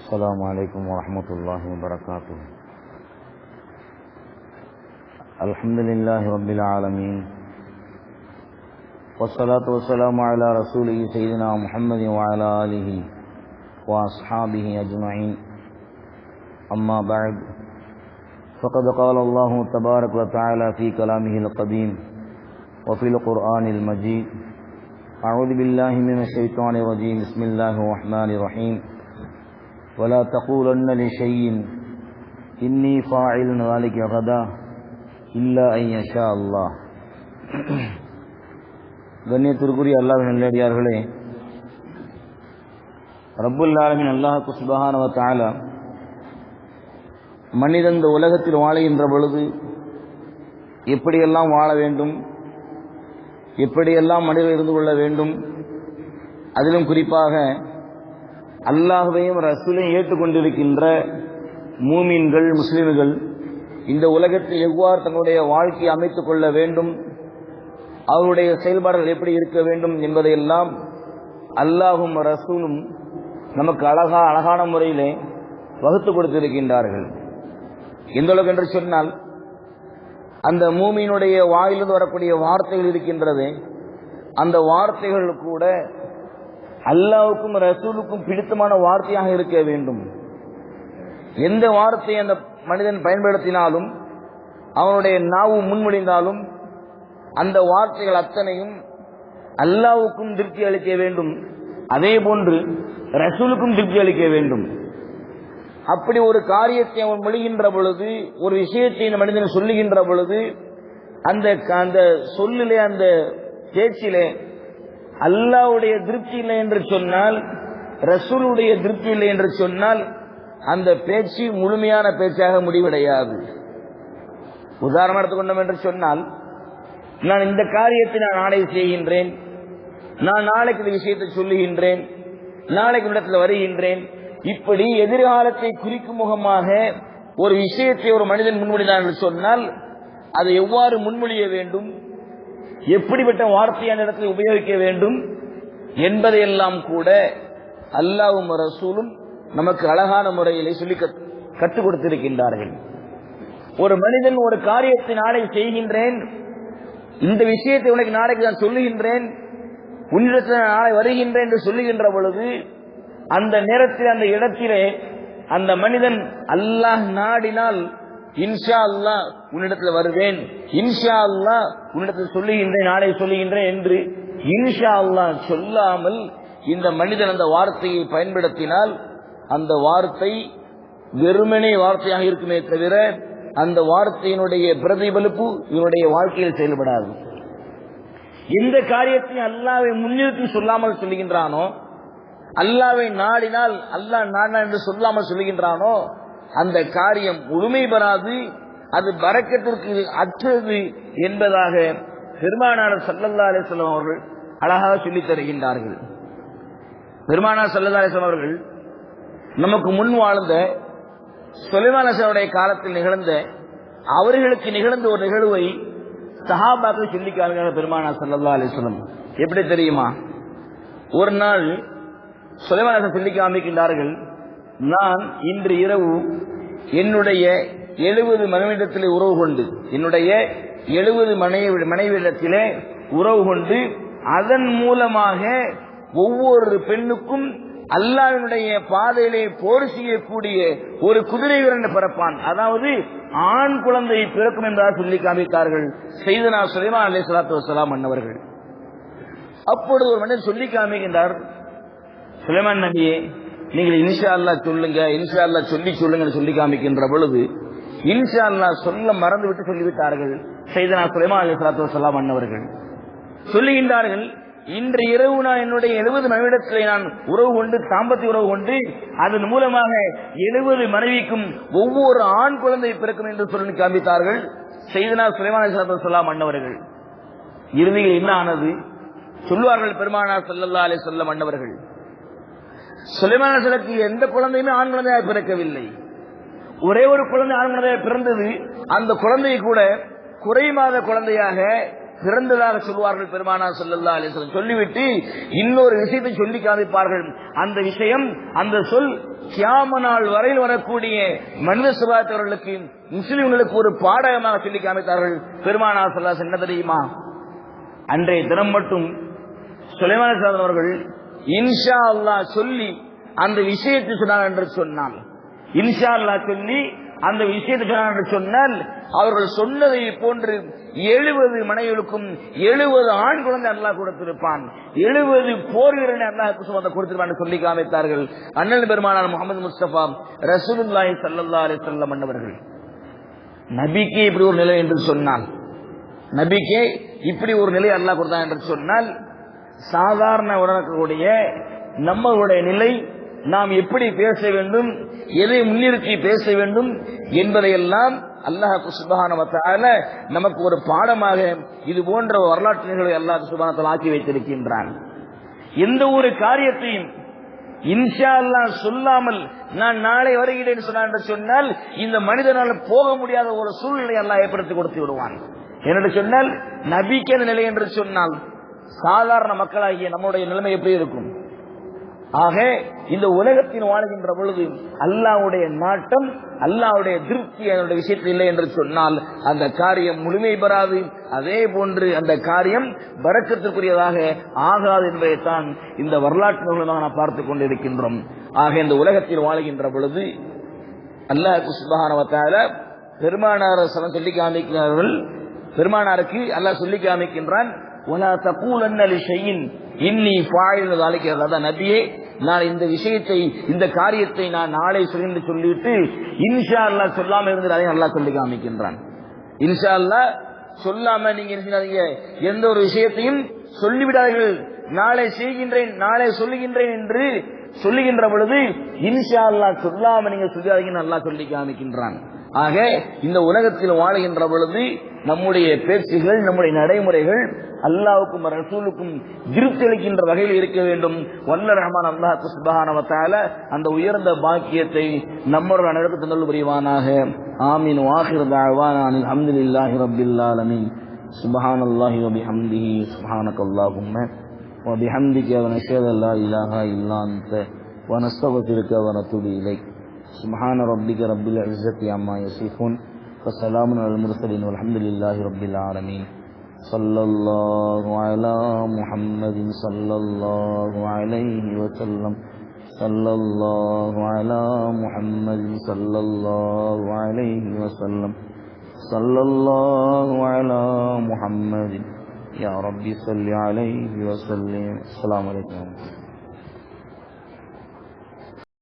السلام عليكم ورحمة الله وبركاته. الحمد لله رب العالمين، والصلاة والسلام على رسوله سيدنا محمد وعلى آله وأصحابه أجمعين. أما بعد، فقد قال الله تبارك وتعالى في كلامه القديم وفي القرآن المجيد: أعوذ بالله من الشيطان الرجيم، بسم الله الرحمن الرحيم. ولا تقولن لشيء إني فاعل ذلك غدا إلا أن يشاء الله. கண்ணியத்திற்குரிய அல்லாஹ்வின் நல்லடியார்களே, ரப்புல் ஆலமீன் அல்லாஹ் சுப்ஹானஹு வ தஆலா மனிதன் இந்த உலகத்தில் வாழுகின்ற பொழுது எப்படியெல்லாம் வாழ வேண்டும், எப்படியெல்லாம் மனிதர் இருந்து கொள்ள வேண்டும், அதிலும் குறிப்பாக அல்லாஹ்வையும் ரசூலையும் ஏற்றுக்கொண்டிருக்கின்ற மூமின்கள், முஸ்லிம்கள் இந்த உலகத்தில் எவ்வாறு தங்களுடைய வாழ்க்கையை அமைத்துக் கொள்ள வேண்டும், அவருடைய செயல்பாடுகள் எப்படி இருக்க வேண்டும் என்பதையெல்லாம் அல்லாஹும் ரசூலும் நமக்கு அழகான முறையிலே வகுத்து கொடுத்திருக்கின்றார்கள். எந்த அளவுக்கு என்று சொன்னால், அந்த மூமியினுடைய வாயிலிருந்து வரக்கூடிய வார்த்தைகள் இருக்கின்றது, அந்த வார்த்தைகள் கூட அல்லாஹ்வுக்கும் ரசூலுக்கும் பிடித்தமான வார்த்தையாக இருக்க வேண்டும். எந்த வார்த்தையை அந்த மனிதன் பயன்படுத்தினாலும், அவனுடைய நாவு முன்மொழிந்தாலும், அந்த வார்த்தைகள் அத்தனையும் அல்லாஹ்வுக்கும் திருப்தி அளிக்க வேண்டும், அதே போன்று ரசூலுக்கும் திருப்தி அளிக்க வேண்டும். அப்படி ஒரு காரியத்தை அவன் மொழிகின்ற பொழுது, ஒரு விஷயத்தை இந்த மனிதன் சொல்லுகின்ற பொழுது, அந்த சொல்லிலே, அந்த பேச்சிலே அல்லாஹ்வுடைய திருப்தி இல்லை என்று சொன்னால், ரசூலுடைய திருப்தி இல்லை என்று சொன்னால், அந்த பேச்சு முழுமையான பேச்சாக முடிவடையாது. உதாரணம் எடுத்துக்கொண்டோம் என்று சொன்னால், நான் இந்த காரியத்தை நான் நாளை செய்கின்றேன், நான் நாளைக்கு இந்த விஷயத்தை சொல்லுகின்றேன், நாளைக்கு இடத்துல வருகின்றேன், இப்படி எதிர்காலத்தை குறிக்கும் முகமாக ஒரு விஷயத்தை ஒரு மனிதன் முன்மொழிதான் என்று சொன்னால், அதை எவ்வாறு முன்மொழிய வேண்டும், எப்படிப்பட்ட வார்த்தையான இடத்தில் உபயோகிக்க வேண்டும் என்பதையெல்லாம் கூட அல்லாஹ்வும் ரசூலும் நமக்கு அழகான முறையிலே சொல்லி கற்றுக் கொடுத்திருக்கின்றார்கள். ஒரு மனிதன் ஒரு காரியத்தை நாளை செய்கின்றேன், இந்த விஷயத்தை உனக்கு நாளைக்கு நான் சொல்லுகின்றேன், உன்னிடத்தில் நாளை வருகின்றேன் என்று சொல்லுகின்ற பொழுது, அந்த நேரத்தில் அந்த இடத்திலே அந்த மனிதன் அல்லாஹ் நாடினால் இன்ஷா அல்லாஹ் உன்னிடத்தில் வருவேன், இன்ஷா அல்லாஹ் உன்னிடத்தில் சொல்லுகின்றேன், நாளை சொல்லுகின்றேன் என்று இன்ஷா அல்லாஹ் சொல்லாமல் இந்த மனிதன் அந்த வார்த்தையை பயன்படுத்தினால், அந்த வார்த்தை வெறுமனே வார்த்தையாக இருக்குமே தவிர அந்த வார்த்தையினுடைய பிரதிபலிப்பு இவனுடைய வாழ்க்கையில் செயல்படாது. எந்த காரியத்தை அல்லாஹ்வை முன்னிறுத்தி சொல்லாமல் சொல்லுகின்றானோ, அல்லாஹ்வை நாடினால் அல்லாஹ் நாடினான் என்று சொல்லாமல் சொல்லுகின்றானோ, அந்த காரியம் முழுமை பெறாது, அது பரக்கத்திற்கு அற்றது என்பதாக பெருமானார் ஸல்லல்லாஹு அலைஹி வஸல்லம் அவர்கள் அழகாக சொல்லித் தருகின்றார்கள். பெருமானார் ஸல்லல்லாஹு அலைஹி வஸல்லம் அவர்கள் நமக்கு முன் வாழ்ந்த சுலைமான் அலைஹிஸ்ஸலாமுடைய காலத்தில் நிகழ்ந்த, அவர்களுக்கு நிகழ்ந்த ஒரு நிகழ்வை சஹாபாக்கள் சொல்லி காமிக்கிறார்கள் பெருமானார் ஸல்லல்லாஹு அலைஹி வஸல்லம். எப்படி தெரியுமா? ஒரு நாள் சுலைமான் அலைஹிஸ்ஸலாம் சொல்லி காமிக்கின்றார்கள், நான் இன்று இரவு என்னுடைய 70 மனைவியிடத்திலே உறவு கொண்டு, என்னுடைய 70 மனைவியிடத்திலே உறவு கொண்டு, அதன் மூலமாக ஒவ்வொரு பெண்ணுக்கும் அல்லாஹ்வினுடைய பாதையிலே போர் செய்யக்கூடிய ஒரு குதிரை வீரன் பிறப்பான், அதாவது ஆண் குழந்தை பிறக்கும் என்பதாக சொல்லி காமித்தார்கள் சையதுனா சுலைமான் அலைஹிஸ்ஸலாத்து வஸ்ஸலாம் அன்னவர்கள். அப்பொழுது ஒரு மனிதன் சொல்லி காமிக்கின்றார், சுலைமான் நபியே, நீங்கள் இன்ஷா அல்லாஹ் சொல்லுங்க, இன்ஷா அல்லாஹ் சொல்லுங்க சொல்லி காமிக்கின்ற பொழுது இன்ஷா அல்லாஹ் சொல்ல மறந்து விட்டு சொல்லிவிட்டார்கள் சையதுனா சுலைமான் அலைஹிஸ்ஸலாத்து வஸ்ஸலாம் அன்னவர்கள். சொல்லுகின்றார்கள், இன்று இரவு நான் என்னுடைய 70 மனைவிடத்திலே நான் உறவு கொண்டு, தாம்பத்திய உறவு கொண்டு, அதன் மூலமாக 70 மனைவிக்கும் ஒவ்வொரு ஆண் குழந்தை பிறக்கும் என்று சொல்லி காமித்தார்கள் சையதுனா சுலைமான் அலைஹிஸ்ஸலாத்து வஸ்ஸலாம் அன்னவர்கள். இறுதியில் என்ன ஆனது? சொல்வார்கள் பெருமானார் ஸல்லல்லாஹு அலைஹி வஸல்லம் அன்னவர்கள், சுலைமான் அலைஹிஸ்ஸலாத்துக்கு எந்த குழந்தையுமே ஆண் குழந்தையாக பிறக்கவில்லை, ஒரே ஒரு குழந்தை ஆண் குழந்தையாக பிறந்தது. அந்த குழந்தையை கூட குறை மாத குழந்தையாக பிறந்ததாக சொல்வார்கள் பெருமானார் ஸல்லல்லாஹு அலைஹி வஸல்லம். சொல்லிவிட்டு இன்னொரு விஷயத்தை சொல்லி காமிப்பார்கள். அந்த விஷயம், அந்த சொல் கியாம நாள் வரையில் வரக்கூடிய மனித சமுதாயத்தவர்களுக்கு, முஸ்லிம்களுக்கு ஒரு பாடகமாக சொல்லி காமித்தார்கள் பெருமானார் ஸல்லல்லாஹு அலைஹி வஸல்லம். என்ன தெரியுமா? அன்றைய தினம் மட்டும் சுலைமான் அலைஹிஸ்ஸலாம் அவர்கள் இன்ஷா அல்லாஹ் சொல்லி அந்த விஷயத்தை சொன்னார் என்று சொன்னால், இன்ஷா அல்லாஹ் சொல்லி அந்த விஷயத்தை சொன்னார் என்று சொன்னால், அவர்கள் சொன்னதை போன்று 70 மனைவிகளுக்கும் 70 ஆண் குழந்தை அல்லாஹ் கொடுத்திருப்பான், 70 போர் வீரனை அல்லாஹ் கொடுத்திருப்பான் சொல்லி காமித்தார்கள். அண்ணல் பெருமானார் முகமது முஸ்தபா ரசூலுல்லாஹி ஸல்லல்லாஹு அலைஹி வஸல்லம் அன்னவர்கள். நபிக்கே இப்படி ஒரு நிலை என்று சொன்னால், நபிக்கே இப்படி ஒரு நிலை அல்லாஹ் கொடுத்தான் என்று சொன்னால், சாதாரண உணரக்கூடிய நம்மளுடைய நிலை, நாம் எப்படி பேச வேண்டும், எதை முன்னிறுத்தி பேச வேண்டும் என்பதையெல்லாம் அல்லாஹ் சுப்ஹானஹு வ தஆலா நமக்கு ஒரு பாடமாக இது போன்ற வரலாற்று நிகழ்வை அல்லாஹ் சுப்ஹானஹு வ தஆலா ஆக்கி வைத்திருக்கின்றான். எந்த ஒரு காரியத்தையும் இன்ஷா அல்லாஹ் சொல்லாமல் நான் நாளை வருகிறேன் சொன்னால் இந்த மனிதனால் போக முடியாத ஒரு சூழ்நிலை அல்லாஹ் ஏற்படுத்தி கொடுத்து விடுவான். என்று சொன்னால் நபிக்கே நிலை என்று சொன்னால் சாதாரண மக்களாகிய நம்முடைய நிலைமை எப்படி இருக்கும்? ஆக இந்த உலகத்தில் வாழ்கின்ற பொழுது அல்லாஹ்வுடைய நாட்டம், அல்லாஹ்வுடைய திருப்தி அதனுடைய விஷயத்தில் இல்லை என்று சொன்னால் அந்த காரியம் முழுமை பெறாது. அதே போன்று அந்த காரியம் பரக்கத்திற்குரியதாக ஆகாது என்பதைத்தான் இந்த வரலாற்று மூலமாக நாம் பார்த்துக் கொண்டிருக்கின்றோம். ஆக இந்த உலகத்தில் வாழ்கின்ற பொழுது அல்லாஹ் சுப்ஹானஹு வ தஆலா பெருமானார் சொல்லி காமிக்கிறார்கள். பெருமானாருக்கு அல்லாஹ் சொல்லி காமிக்கின்றான், வலா தகூலன்ன லிஷைஇன் இன்னி ஃபாயிலு ذلك. அதான் நபியே, நான் இந்த விஷயத்தை, இந்த காரியத்தை நான் நாளை சொல்லிட்டு இன்ஷா அல்லாஹ் சொல்லாம இருந்து அதையும் அல்லாஹ் சொல்லி காமிக்கின்றான். இன்ஷா அல்லாஹ் சொல்லாம நீங்க எந்த ஒரு விஷயத்தையும் சொல்லிவிடாதீர்கள், நாளை செய்கின்றேன், நாளை சொல்லுகின்றேன் என்று சொல்லுகின்ற பொழுது இன்ஷா அல்லாஹ் சொல்லாம நீங்க சொல்லாதீங்கன்னு அல்லாஹ் சொல்லி காமிக்கின்றான். ஆக இந்த உலகத்தில் வாழ்கின்ற பொழுது நம்முடைய பேச்சுகள், நம்முடைய நடைமுறைகள் அல்லாஹ்வுக்கும் ரசூலுக்கும் திருப்தி அளிக்கின்ற வகையில் இருக்க வேண்டும். வல்ல ரஹ்மான் அல்லாஹ் சுப்ஹானஹு வ தஆலா அந்த உயர்ந்த பாக்கியத்தை நம்முடைய அனைவருக்கும் தந்தருள் புரிவானாக. ஆமீன். வாஹிர் தஅவானா அனில் ஹம்துலில்லாஹி ரப்பில் ஆலமீன். சுப்ஹானல்லாஹி வ பிஹம்திஹி சுப்ஹானக்கல்லாஹும்ம வ பிஹம்திக வ நஷ்ஹது அல்லா இலாஹா இல்லா அன்த வ நஸ்தக்ஃபிருக வ நத்தூபு இலைக். சுப்ஹான ரப்பிக ரப்பில் இஸ்ஸத்தி அம்மா யசிஃபூன் வ ஸலாமுன் அலல் முர்ஸலீன் வல்ஹம்துலில்லாஹி ரப்பில் ஆலமீன். ஸல்லல்லாஹு அலா முஹம்மதின் ஸல்லல்லாஹு அலைஹி வஸல்லம். ஸல்லல்லாஹு அலா முஹம்மதின் ஸல்லல்லாஹு அலைஹி வஸல்லம். ஸல்லல்லாஹு அலா முஹம்மதின் யா ரப்பி ஸல்லி அலைஹி வஸல்லிம். அஸ்ஸலாமு அலைக்கும்.